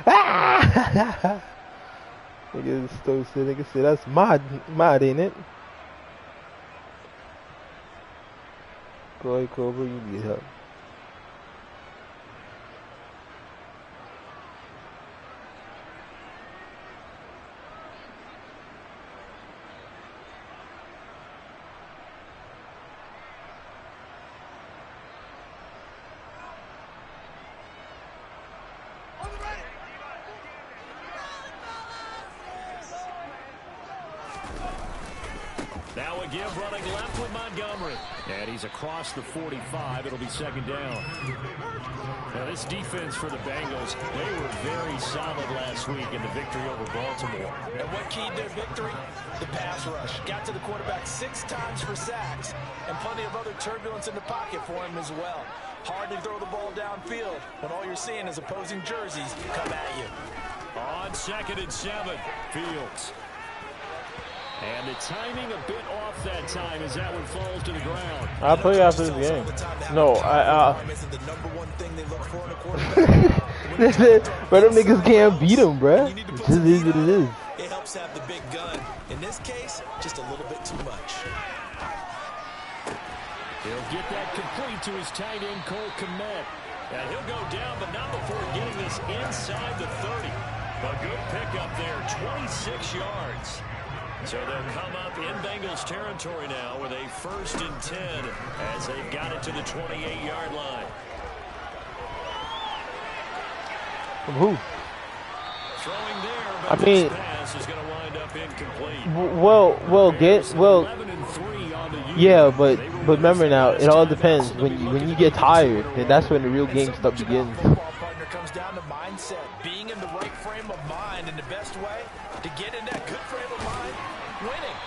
Ah! Nigga still said, nigga said that's mod, ain't it? Go ahead, Cobra, you need help. Now a give running left with Montgomery. And he's across the 45. It'll be second down. Now this defense for the Bengals, they were very solid last week in the victory over Baltimore. And what keyed their victory? The pass rush. Got to the quarterback 6 times for sacks. And plenty of other turbulence in the pocket for him as well. Hard to throw the ball downfield when all you're seeing is opposing jerseys come at you. On 2nd and 7, Fields. And the timing a bit off that time as that one falls to the ground. I'll play after this game. No, but them niggas can't beat him, bruh. It just is what it is. It helps have the big gun. In this case, just a little bit too much. He'll get that complete to his tight end, Cole Kmet. And he'll go down, but not before getting this inside the 30. A good pickup there, 26 yards. So they'll come up in Bengals territory now with a 1st and 10 as they've got it to the 28-yard line. From who? Throwing there, but I mean, this pass is going to wind up incomplete. Yeah, but remember now, it all depends. When you get tired, then that's when the real game stuff begins. Football partner comes down to mindset, being in the right frame of mind, and the best way to get in that good frame of mind, winning.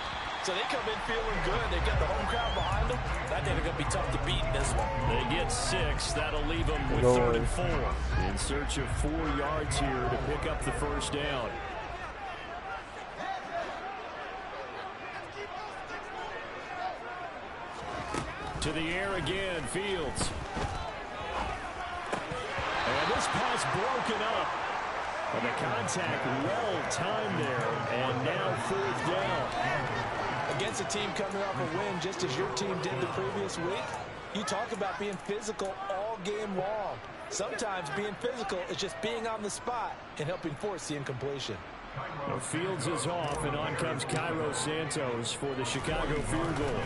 So they come in feeling good. They've got the home crowd behind them. I think they're going to be tough to beat in this one. They get 6. That'll leave them with 3rd and 4. In search of 4 yards here to pick up the 1st down. To the air again, Fields. And this pass broken up. And the contact well timed there. And now 4th down. Against a team coming off a win just as your team did the previous week, you talk about being physical all game long. Sometimes being physical is just being on the spot and helping force the incompletion. Well, Fields is off, and on comes Cairo Santos for the Chicago field goal.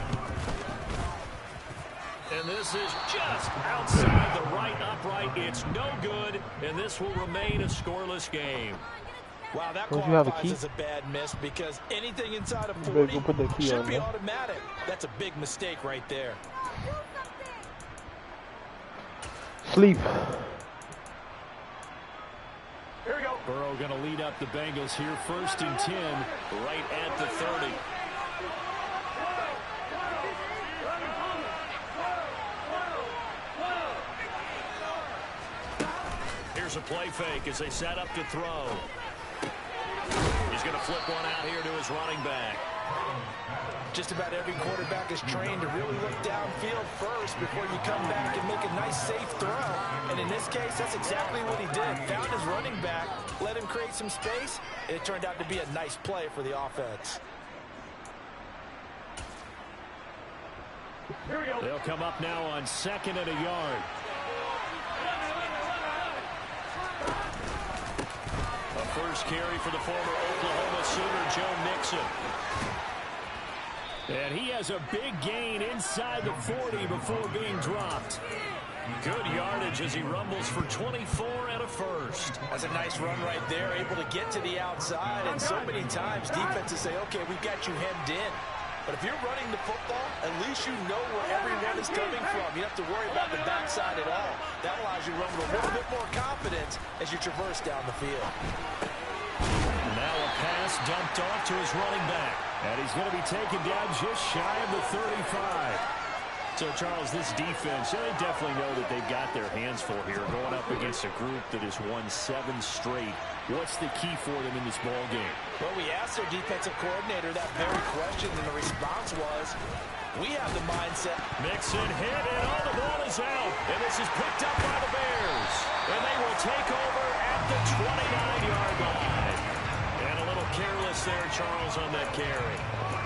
And this is just outside the right upright. It's no good, and this will remain a scoreless game. Wow, that qualifies as a bad miss because anything inside of 40 should be automatic. That's a big mistake right there. Sleep. Here we go. Burrow going to lead up the Bengals here. 1st and 10, right at the 30. Here's a play fake as they set up to throw. He's going to flip one out here to his running back. Just about every quarterback is trained to really look downfield first before you come back and make a nice, safe throw. And in this case, that's exactly what he did. Found his running back, let him create some space, and it turned out to be a nice play for the offense. Here we go. They'll come up now on 2nd and a yard. A first carry for the former Oklahoma Sooner, Joe Mixon. And he has a big gain inside the 40 before being dropped. Good yardage as he rumbles for 24 and a first. That's a nice run right there, able to get to the outside. And so many times defenses say, okay, we've got you hemmed in. But if you're running the football, at least you know where everyone is coming from. You don't have to worry about the backside at all. That allows you to run with a little bit more confidence as you traverse down the field. Now a pass dumped off to his running back. And he's going to be taken down just shy of the 35. So, Charles, this defense, they definitely know that they've got their hands full here going up against a group that has won 7 straight. What's the key for them in this ball game? Well, we asked their defensive coordinator that very question, and the response was, we have the mindset. Mixon hit, and all the ball is out. And this is picked up by the Bears. And they will take over at the 29-yard line. And a little careless there, Charles, on that carry.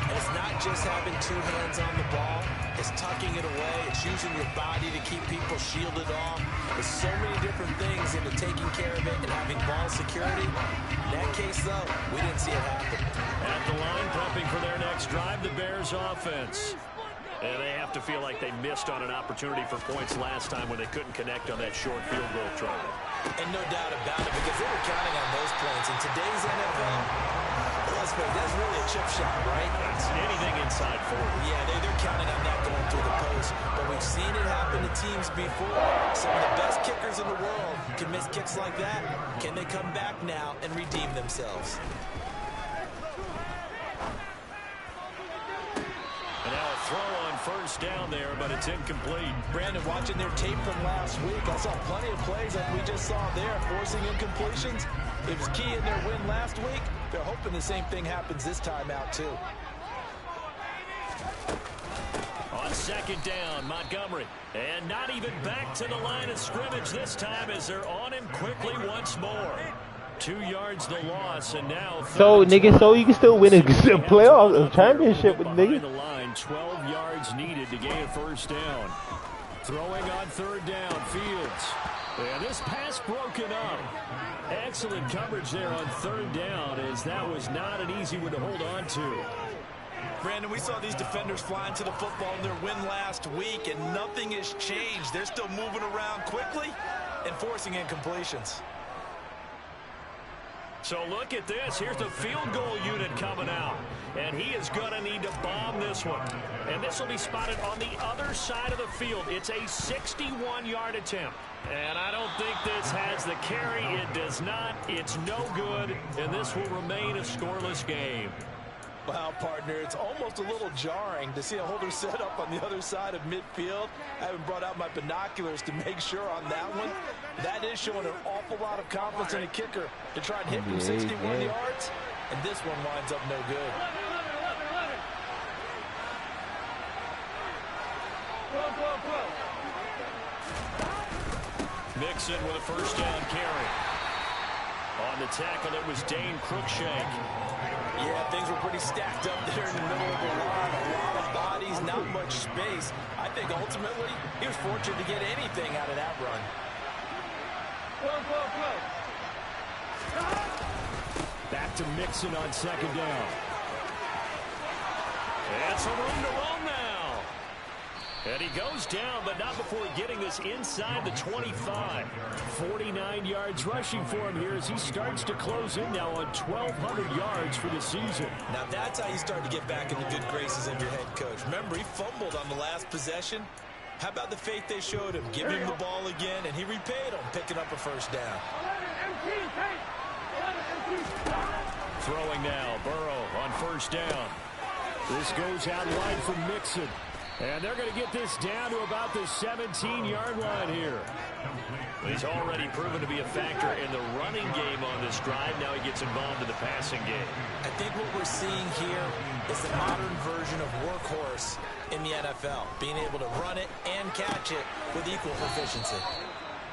And it's not just having two hands on the ball. It's tucking it away. It's using your body to keep people shielded off. There's so many different things into taking care of it and having ball security. In that case, though, we didn't see it happen. At the line, prepping for their next drive, the Bears offense. And they have to feel like they missed on an opportunity for points last time when they couldn't connect on that short field goal try. And no doubt about it, because they were counting on those points. In today's NFL, let's face it, that's really a chip shot, right? It's anything inside 40. Yeah, they're counting on that going through the post. But we've seen it happen to teams before. Some of the best kickers in the world can miss kicks like that. Can they come back now and redeem themselves? And now a throw on first down there, but it's incomplete. Brandon, watching their tape from last week, I saw plenty of plays like we just saw there, forcing incompletions. It was key in their win last week. They're hoping the same thing happens this time out, too. On second down, Montgomery. And not even back to the line of scrimmage this time as they're on him quickly once more. 2 yards the loss, and now... So, nigga, so you can still win a playoff championship with nigga. The line, 12 yards needed to gain a first down. Throwing on third down, Fields. And this pass broken up. Excellent coverage there on third down, as that was not an easy one to hold on to. Brandon, we saw these defenders flying to the football in their win last week, and nothing has changed. They're still moving around quickly and forcing incompletions. So look at this. Here's the field goal unit coming out. And he is going to need to bomb this one. And this will be spotted on the other side of the field. It's a 61-yard attempt. And I don't think this has the carry. It does not. It's no good. And this will remain a scoreless game. Wow, partner, it's almost a little jarring to see a holder set up on the other side of midfield. I haven't brought out my binoculars to make sure on that one. That is showing an awful lot of confidence in a kicker to try and hit from 61 yards. And this one winds up no good. Mixon with a first down carry. On the tackle, it was Dane Cruikshank. Yeah, things were pretty stacked up there in the middle of the line. A lot of bodies, not much space. I think ultimately he was fortunate to get anything out of that run. Back to Mixon on second down. And some room to run now. And he goes down, but not before getting this inside the 25. 49 yards rushing for him here as he starts to close in now on 1,200 yards for the season. Now that's how you start to get back in the good graces of your head coach. Remember, he fumbled on the last possession. How about the faith they showed him? Give him the ball again, and he repaid him, picking up a first down. Throwing now, Burrow on first down. This goes out wide from Mixon. And they're going to get this down to about the 17-yard line here. He's already proven to be a factor in the running game on this drive. Now he gets involved in the passing game. I think what we're seeing here is the modern version of workhorse in the NFL, being able to run it and catch it with equal proficiency.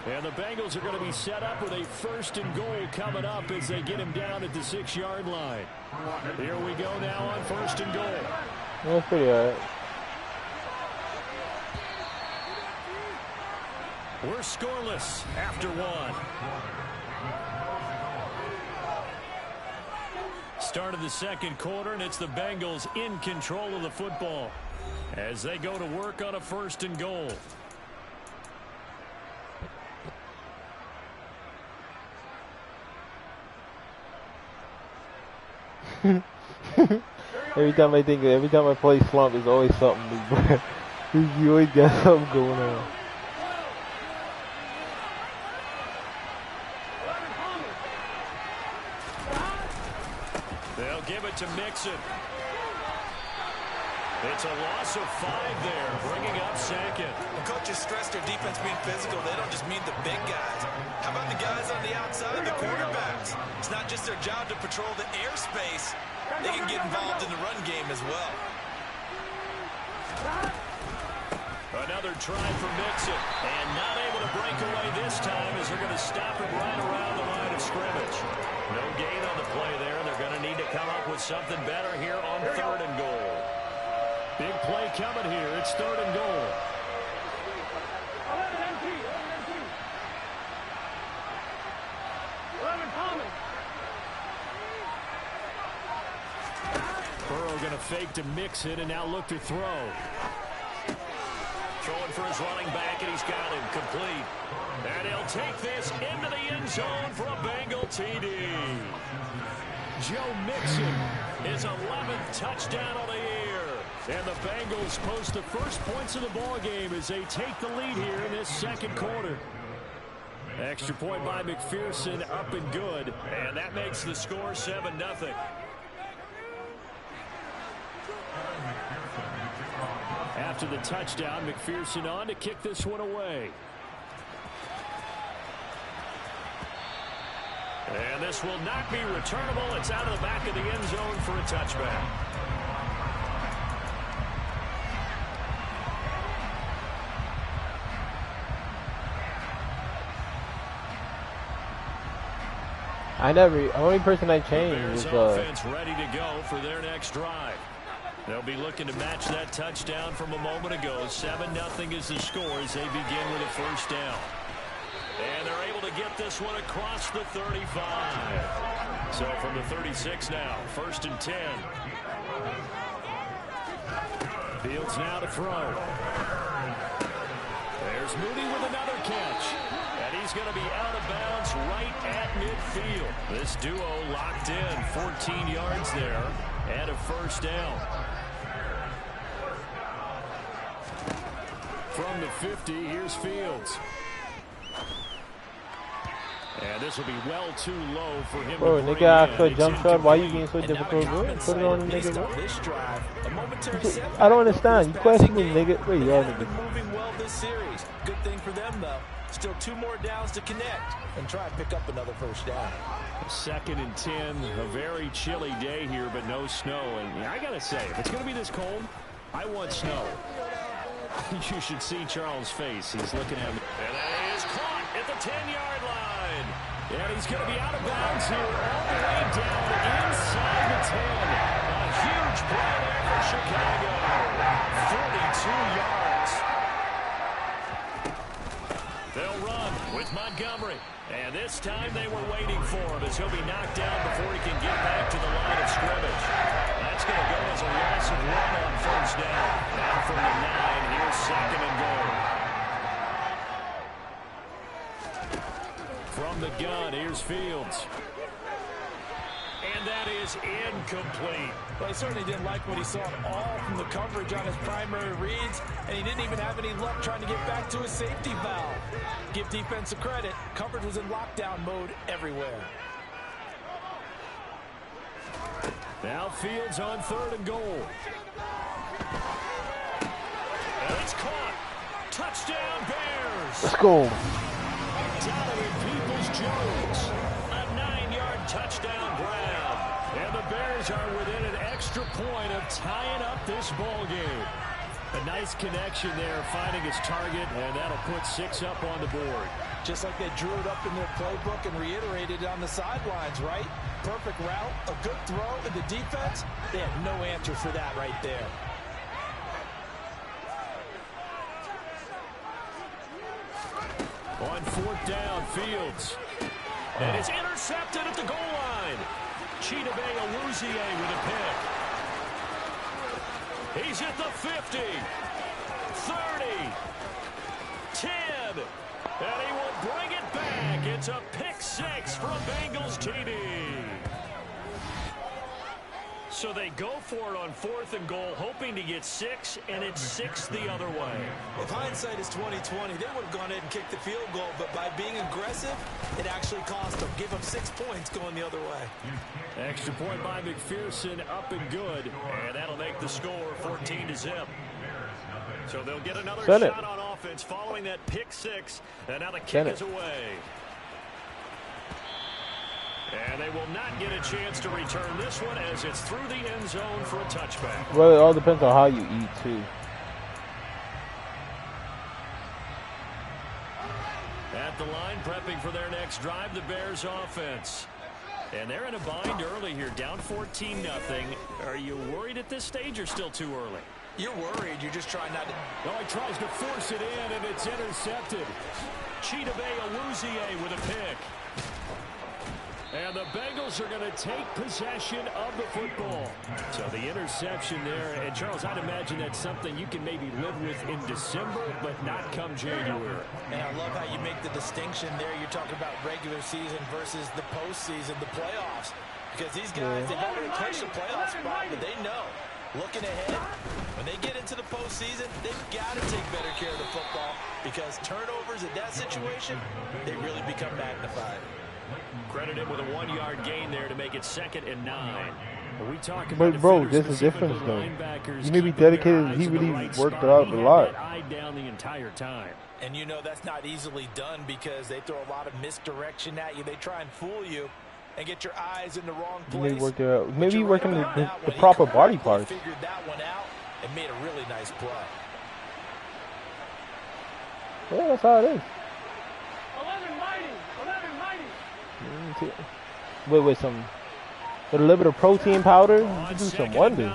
And the Bengals are going to be set up with a first and goal coming up as they get him down at the 6-yard line. Here we go now on first and goal. That's pretty all right. We're scoreless after one. Start of the second quarter, and it's the Bengals in control of the football as they go to work on a first and goal. Every time I play slump, there's always something. You always got something going on. They'll give it to Mixon. It's a loss of 5 there, bringing up second. When coaches stress their defense being physical, they don't just mean the big guys. How about the guys on the outside, the quarterbacks? It's not just their job to patrol the airspace. They can get involved in the run game as well. Another try for Mixon, and not able to break away this time as they're going to stop him play there. They're going to need to come up with something better here on 3rd and goal. Big play coming here. It's 3rd and goal. Burrow going to fake to mix it and now look to throw. Throwing for his running back, and he's got him complete. And he'll take this into the end zone for a Bengal TD. Joe Mixon, his 11th touchdown of the year. And the Bengals post the first points of the ball game as they take the lead here in this 2nd quarter. Extra point by McPherson, up and good. And that makes the score 7-0. After the touchdown, McPherson on to kick this one away. And this will not be returnable. It's out of the back of the end zone for a touchback. The only person I changed is offense ready to go for their next drive. They'll be looking to match that touchdown from a moment ago. 7-0 is the score as they begin with a first down. And they're able to get this one across the 35. So from the 36 now, 1st and 10. Fields now to throw. There's Moody with another catch. And he's going to be out of bounds right at midfield. This duo locked in, 14 yards there and a first down. From the 50, here's Fields. And this will be well too low for him. Bro, to nigga asked for a jump shot. Why you being so difficult, bro? Put it on the nigga, bro. I don't understand. You question me, nigga. Wait, you are nigga. Moving well this series. Good thing for them, though. Still 2 more downs to connect and try and pick up another first down. 2nd and 10. A very chilly day here, but no snow. And I gotta say, if it's gonna be this cold, I want snow. You should see Charles' face. He's looking at me. And that is caught at the 10-yard line. And he's going to be out of bounds here all the way down inside the 10. A huge play there for Chicago. 42 yards. They'll run with Montgomery. And this time they were waiting for him as he'll be knocked down before he can get back to the line of scrimmage. That's going to go as a loss of 1 on first down. Now from the 9, here's 2nd and goal. From the gun, here's Fields. And that is incomplete. Well, he certainly didn't like what he saw at all from the coverage on his primary reads, and he didn't even have any luck trying to get back to his safety valve. Give defense a credit. Coverage was in lockdown mode everywhere. Now Fields on 3rd and goal. And it's caught. Touchdown, Bears. Let's go. Donovan Peoples-Jones. A 9-yard touchdown grab. And the Bears are within an extra point of tying up this ball game. A nice connection there, finding his target, and that'll put 6 up on the board. Just like they drew it up in their playbook and reiterated it on the sidelines, right? Perfect route, a good throw, and the defense, they had no answer for that right there. On 4th down, Fields. And it's intercepted at the goal line. Chidobe Awuzie with a pick. He's at the 50, 30, 10, and he will bring it back. It's a pick 6 from Bengals TD. So they go for it on 4th and goal, hoping to get 6, and it's 6 the other way. If hindsight is 20/20, they would have gone ahead and kicked the field goal, but by being aggressive, it actually cost them. Give them 6 points going the other way. Extra point by McPherson, up and good, and that'll make the score 14-0. So they'll get another shot on offense following that pick 6, and now the kick is away. And they will not get a chance to return this one as it's through the end zone for a touchback. Well, it all depends on how you eat, too. At the line, prepping for their next drive, the Bears offense. And they're in a bind early here, down 14-0. Are you worried at this stage or still too early? You're worried. You're just trying not to. Oh, he tries to force it in, and it's intercepted. Chidobe Awuzie with a pick. And the Bengals are going to take possession of the football. So the interception there. And, Charles, I'd imagine that's something you can maybe live with in December, but not come January. And I love how you make the distinction there. You're talking about regular season versus the postseason, the playoffs. Because these guys, they've already clinched the playoff spot, but they know, looking ahead, when they get into the postseason, they've got to take better care of the football because turnovers in that situation, they really become magnified. Credit him with a 1-yard gain there to make it 2nd and 9. We talk about but bro, there's a difference though. You may be dedicated. He really worked it out a lot. Down the entire time. And you know that's not easily done because they throw a lot of misdirection at you. They try and fool you and get your eyes in the wrong place. Maybe work it out. Maybe working the proper body parts. Figured that one out and made a really nice play. Yeah, that's how it is. With a little bit of protein powder, you can do some wonders.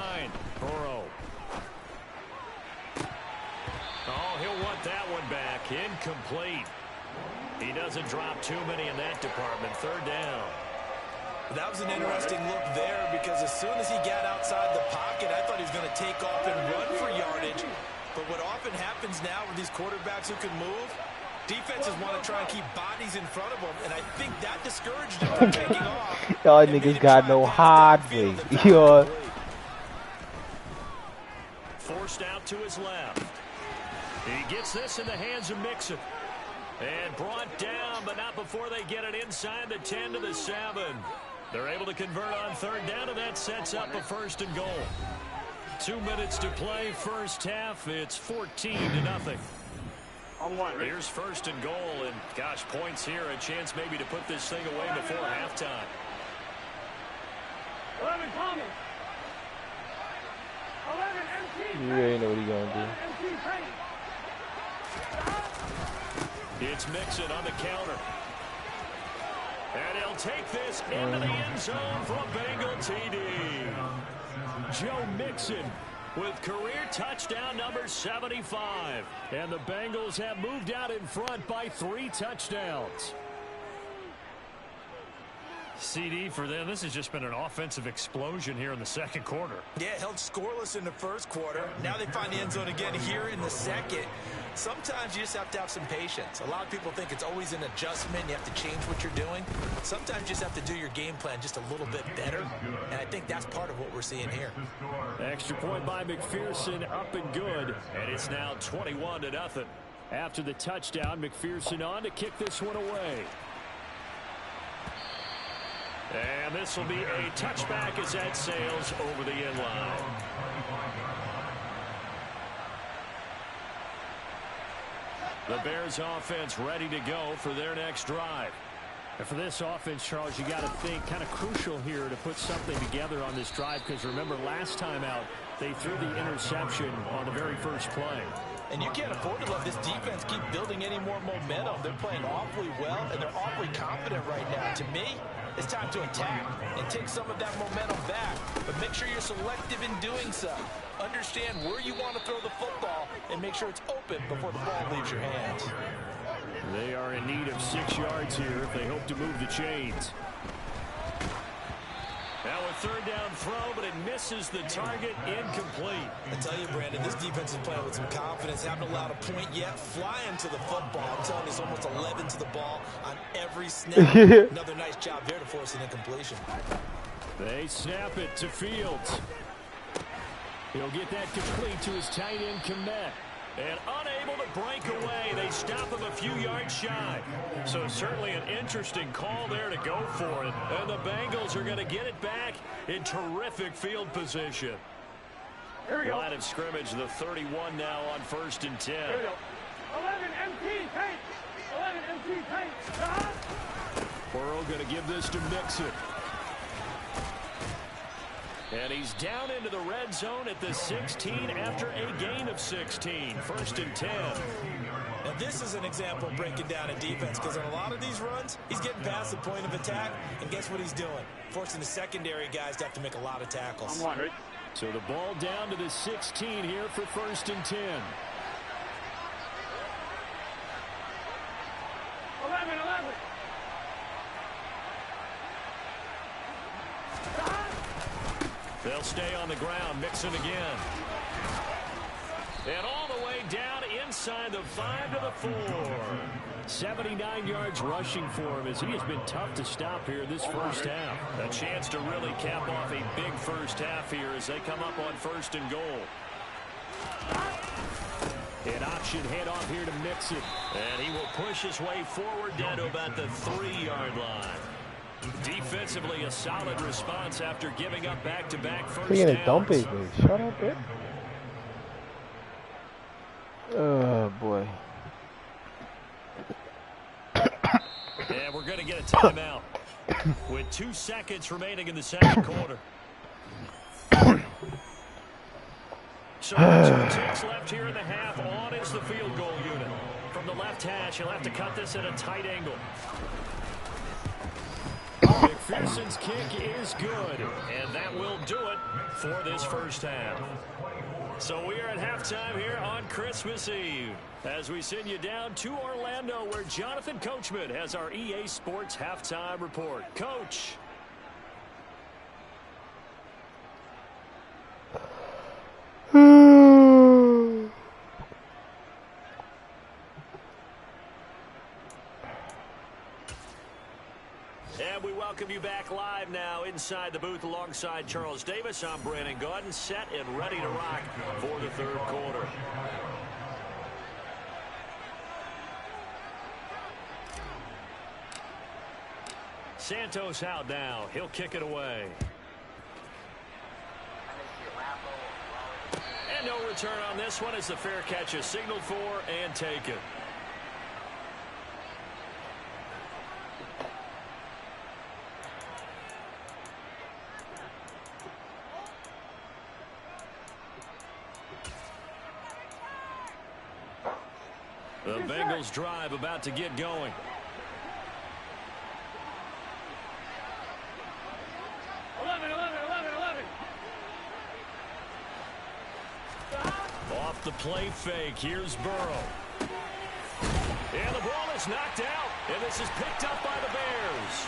Oh, he'll want that one back. Incomplete. He doesn't drop too many in that department. 3rd down. That was an interesting look there because as soon as he got outside the pocket, I thought he was going to take off and run for yardage. But what often happens now with these quarterbacks who can move, defenses want to try and keep bodies in front of them, and I think that discouraged him from taking off. Y'all niggas got no hard way. Forced out to his left. He gets this in the hands of Mixon. And brought down, but not before they get it inside the 10 to the 7. They're able to convert on 3rd down, and that sets up a 1st and goal. 2 minutes to play, first half. It's 14-0. Here's 1st and goal, and gosh, points here, a chance maybe to put this thing away before halftime. 11 Thomas. 11 MC. You already know what he's gonna do. It's Mixon on the counter. And he'll take this into the end zone for a Bengal TD. Joe Mixon with career touchdown number 75. And the Bengals have moved out in front by 3 touchdowns. CD for them, this has just been an offensive explosion here in the 2nd quarter. Yeah, held scoreless in the 1st quarter. Now they find the end zone again here in the 2nd. Sometimes you just have to have some patience. A lot of people think it's always an adjustment. You have to change what you're doing. Sometimes you just have to do your game plan just a little bit better. And I think that's part of what we're seeing here. Extra point by McPherson, up and good. And it's now 21-0. After the touchdown, McPherson on to kick this one away. And this will be a touchback as that sails over the end line. The Bears offense ready to go for their next drive. And for this offense, Charles, you got to think kind of crucial here to put something together on this drive because remember last time out they threw the interception on the very first play. And you can't afford to let this defense keep building any more momentum. They're playing awfully well, and they're awfully confident right now. To me, it's time to attack and take some of that momentum back. But make sure you're selective in doing so. Understand where you want to throw the football and make sure it's open before the ball leaves your hands. They are in need of 6 yards here if they hope to move the chains. Now a 3rd down throw, but it misses the target, incomplete. I tell you, Brandon, this defense is playing with some confidence. Haven't allowed a point yet. Flying to the football. I'm telling you, it's almost 11 to the ball on every snap. Another nice job there to force an incompletion. They snap it to Fields. He'll get that complete to his tight end, Komet. And unable to break away, they stop him a few yards shy. So certainly an interesting call there to go for it. And the Bengals are going to get it back in terrific field position. Line of scrimmage, the 31 now on 1st and 10. 11 MT paint. 11 MT paint. Burrow going to give this to Mixon. And he's down into the red zone at the 16 after a gain of 16. 1st and 10. And this is an example of breaking down a defense, because in a lot of these runs, he's getting past the point of attack, and guess what he's doing? Forcing the secondary guys to have to make a lot of tackles. So the ball down to the 16 here for 1st and 10. 11. They'll stay on the ground, Mixon again. And all the way down inside the 5 to the 4. 79 yards rushing for him as he has been tough to stop here this first half. A chance to really cap off a big first half here as they come up on 1st and goal. An option handoff here to Mixon. And he will push his way forward down to about the 3-yard line. Defensively, a solid response after giving up back-to-back first downs. Dump it, man. Shut up, man. Oh, boy. And we're going to get a timeout with 2 seconds remaining in the second quarter. So 2 ticks left here in the half. On is the field goal unit. From the left hash, he'll have to cut this at a tight angle. McPherson's kick is good, and that will do it for this first half. So we are at halftime here on Christmas Eve as we send you down to Orlando, where Jonathan Coachman has our EA Sports halftime report. Coach. And we welcome you back live now inside the booth alongside Charles Davis. I'm Brandon Gaudin, set and ready to rock for the 3rd quarter. Santos out now. He'll kick it away. And no return on this one as the fair catch is signaled for and taken. The Bengals drive about to get going. Off the play fake, here's Burrow. And the ball is knocked out, and this is picked up by the Bears.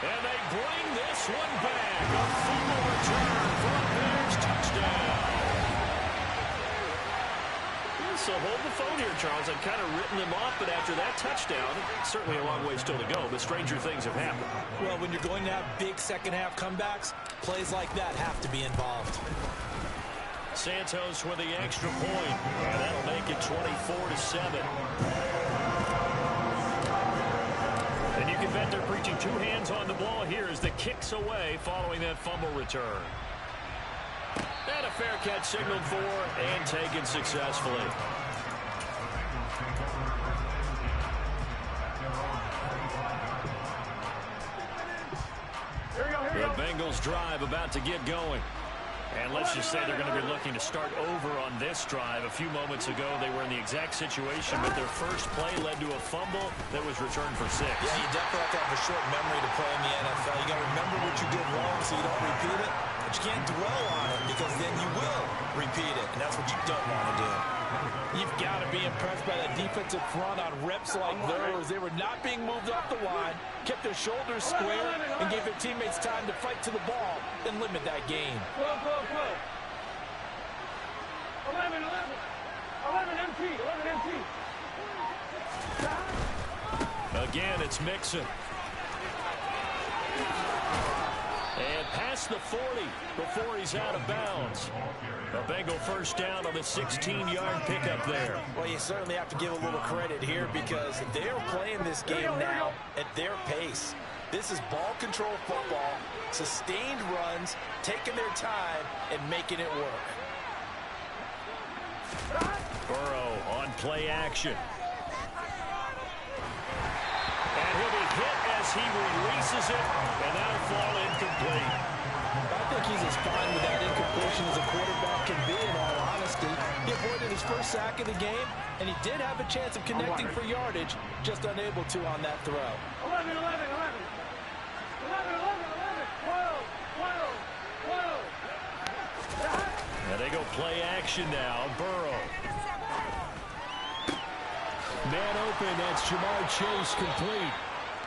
And they bring this one back. A fumble return for a Bears touchdown. So hold the phone here, Charles. I've kind of written them off, but after that touchdown, certainly a long way still to go, but stranger things have happened. Well, when you're going to have big second-half comebacks, plays like that have to be involved. Santos with the extra point, and that'll make it 24-7. And you can bet they're preaching 2 hands on the ball here as the kick's away following that fumble return. And a fair catch signaled for and taken successfully. The Bengals drive about to get going. And let's just say they're going to be looking to start over on this drive. A few moments ago, they were in the exact situation, but their first play led to a fumble that was returned for 6. Yeah, you definitely have to have a short memory to play in the NFL. You got to remember what you did wrong so you don't repeat it. But you can't dwell on it because then you will repeat it, and that's what you don't want to do. You've got to be impressed by that defensive front on reps like those. They were not being moved off the line, kept their shoulders square, and gave their teammates time to fight to the ball and limit that gain. 11 MT. Again, it's Mixon. And past the 40 before he's out of bounds. A Bengal first down on the 16-yard pickup there. Well, you certainly have to give a little credit here because they're playing this game now at their pace. This is ball control football, sustained runs, taking their time, and making it work. Burrow on play action. And he'll be hit as he releases it, and that'll fall incomplete. I think he's as fine with that incompletion as a quarterback can be, in all honesty. He avoided his first sack of the game, and he did have a chance of connecting for yardage, just unable to on that throw. 11, 11, 11. 11, 11, 11. 12, 12, 12. And they go play action now. Burrow. Man open, that's Jamar Chase complete.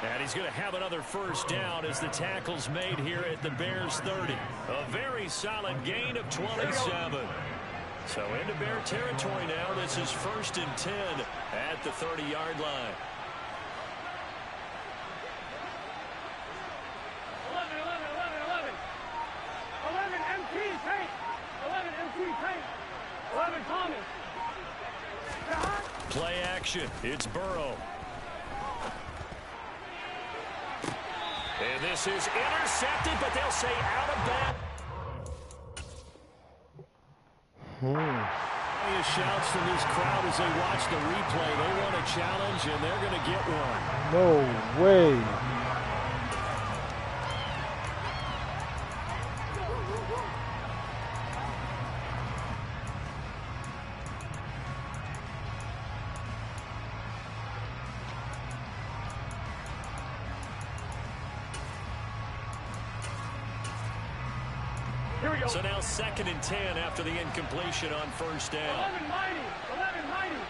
And he's going to have another first down as the tackle's made here at the Bears 30. A very solid gain of 27. So into Bear territory now. This is 1st and 10 at the 30-yard line. 11, 11, 11, 11. 11 MT Tate. 11 MT Tate. 11 Thomas. Play action. It's Burrow. And this is intercepted, but they'll say out of that. Shouts from this crowd as they watch the replay. They want a challenge, and they're going to get one. No way. So now 2nd and 10 after the incompletion on first down. 11 mighty. 11 mighty.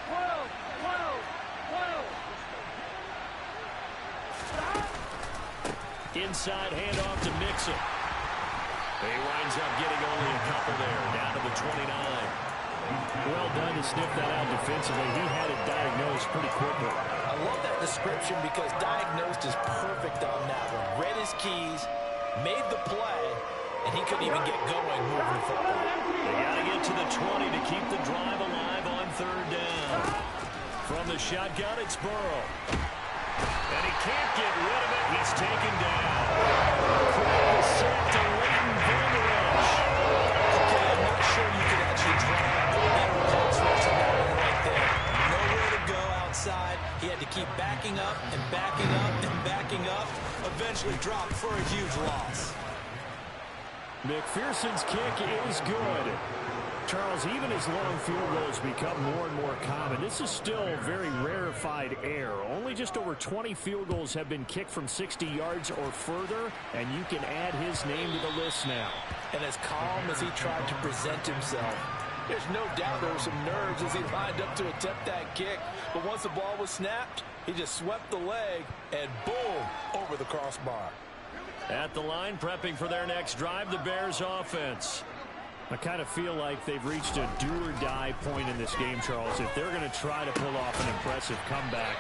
12, 12, 12. Inside handoff to Mixon. He winds up getting only a couple there, down to the 29. Well done to sniff that out defensively. He had it diagnosed pretty quickly. I love that description because diagnosed is perfect on that one. Read his keys, made the play, and he couldn't even get going moving the football. They got to get to the 20 to keep the drive alive on 3rd down. From the shotgun, it's Burrow. And he can't get rid of it. He's taken down. Craig is set to Leighton Vander Esch. Okay, I'm not sure you could actually draw better results from that one right there. Nowhere to go outside. He had to keep backing up and backing up and backing up. Eventually dropped for a huge loss. McPherson's kick is good. Charles, even as long field goals become more and more common, this is still very rarefied air. Only just over 20 field goals have been kicked from 60 yards or further, and you can add his name to the list now. And as calm as he tried to present himself, there's no doubt there were some nerves as he lined up to attempt that kick. But once the ball was snapped, he just swept the leg and boom, over the crossbar. At the line, prepping for their next drive, the Bears offense. I kind of feel like they've reached a do-or-die point in this game, Charles. If they're going to try to pull off an impressive comeback,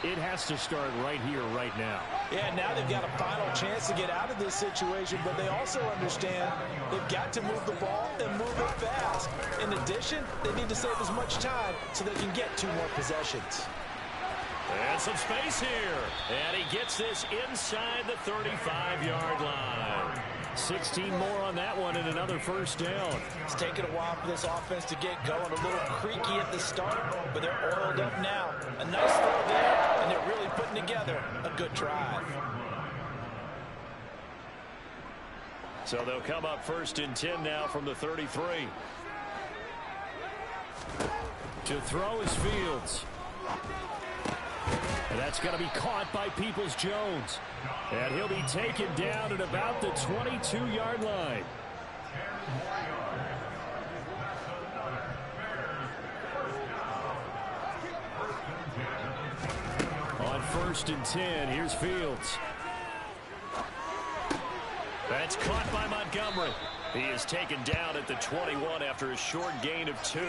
it has to start right here, right now. Yeah, now they've got a final chance to get out of this situation, but they also understand they've got to move the ball and move it fast. In addition, they need to save as much time so they can get 2 more possessions. And some space here. And he gets this inside the 35-yard line. 16 more on that one and another first down. It's taken a while for this offense to get going. A little creaky at the start, but they're oiled up now. A nice throw there, and they're really putting together a good drive. So they'll come up 1st and 10 now from the 33. To throw is Fields. And that's going to be caught by Peoples-Jones. And he'll be taken down at about the 22-yard line. On 1st and 10, here's Fields. That's caught by Montgomery. He is taken down at the 21 after a short gain of 2.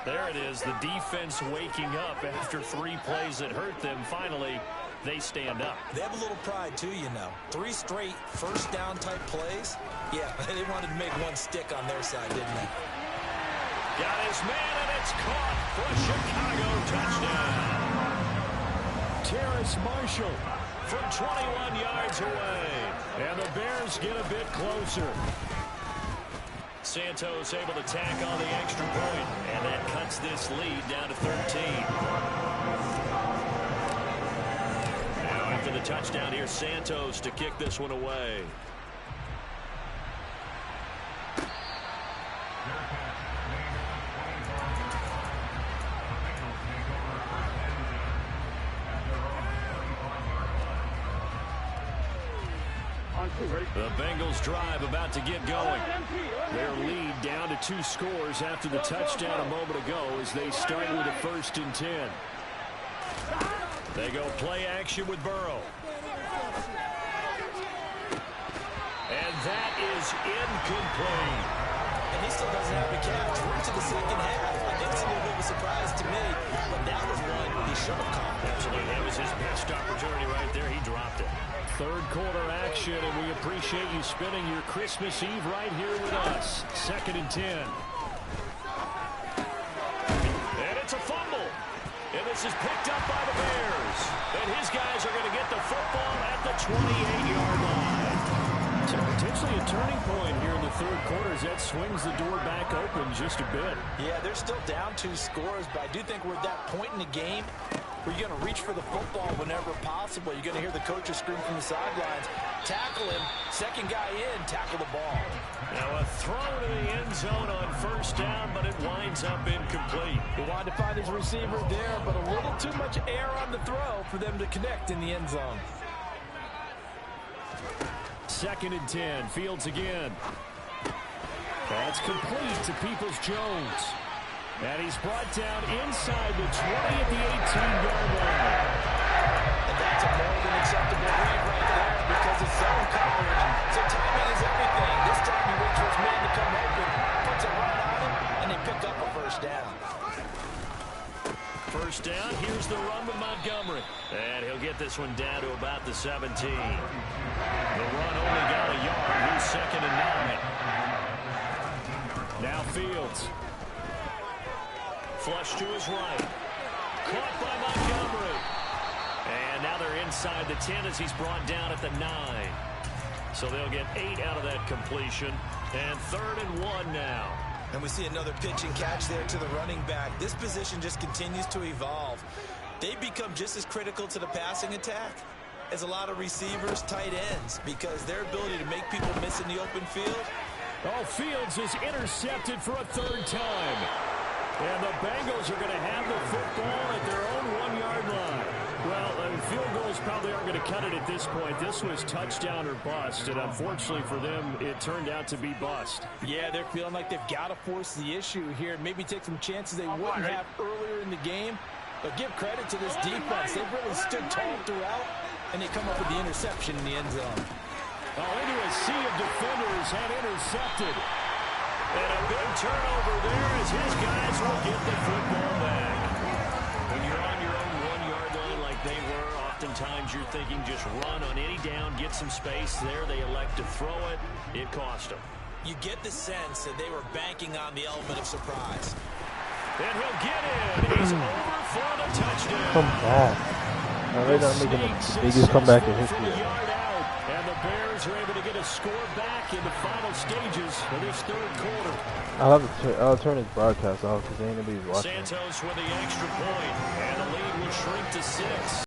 There it is, the defense waking up after 3 plays that hurt them. Finally, they stand up. They have a little pride, too, you know. 3 straight first down type plays. Yeah, they wanted to make one stick on their side, didn't they? Got his man, and it's caught for a Chicago touchdown. Terrace Marshall from 21 yards away. And the Bears get a bit closer. Santos able to tack on the extra point, and that cuts this lead down to 13. Now at after the touchdown. Here's Santos to kick this one away. The Bengals drive about to get going. Their lead down to 2 scores after the touchdown a moment ago as they start with a 1st and 10. They go play action with Burrow. And that is incomplete. And he still doesn't have a catch. We're into the second half. I think it's a little bit of a surprise to me, but that was one he should have caught. Absolutely. That was his best opportunity right there. He dropped it. Third quarter action, and we appreciate you spending your Christmas Eve right here with us. 2nd and 10. And it's a fumble. And this is picked up by the Bears. And his guys are going to get the football at the 28-yard line. So potentially a turning point here in the third quarter as that swings the door back open just a bit. Yeah, they're still down 2 scores, but I do think we're at that point in the game where you're going to reach for the football whenever possible. You're going to hear the coaches scream from the sidelines, tackle him, second guy in, tackle the ball. Now a throw to the end zone on 1st down, but it winds up incomplete. He wanted to find his receiver there, but a little too much air on the throw for them to connect in the end zone. 2nd and 10, Fields again. That's complete to Peoples-Jones. And he's brought down inside the 20 at the 18-yard line. And that's a more than acceptable read right there because it's zone coverage. So timing is everything. This time he waits for his man to come open, puts it right on him, and they pick up a 1st down. 1st down, here's the run with Montgomery. And he'll get this one down to about the 17. The run only got a yard. Here's 2nd and 9. Now Fields. Flush to his right. Caught by Montgomery. And now they're inside the 10 as he's brought down at the 9. So they'll get 8 out of that completion. And 3rd and 1 now. And we see another pitch and catch there to the running back. This position just continues to evolve. They become just as critical to the passing attack as a lot of receivers, tight ends, because their ability to make people miss in the open field. Oh, Fields is intercepted for a 3rd time. And the Bengals are going to have the football at their own 1-yard line. Well, field goals probably aren't going to cut it at this point. This was touchdown or bust, and unfortunately for them, it turned out to be bust. Yeah, they're feeling like they've got to force the issue here. Maybe take some chances they wouldn't have earlier in the game. But give credit to this defense. They've really stood tall throughout, and they come up with the interception in the end zone. Oh, into a sea of defenders and intercepted. And a big turnover there as his guys will get the football back. When you're on your own 1-yard line like they were, oftentimes you're thinking just run on any down, get some space there. They elect to throw it. It cost them. You get the sense that they were banking on the element of surprise. And he'll get in. He's over for the touchdown. Come back. Now they're not making the biggest comeback in history. And the Bears are able to get a score back in the final stages of this third quarter. I'll turn his broadcast off because ain't nobody's watching. Santos with the extra point, and the lead will shrink to 6.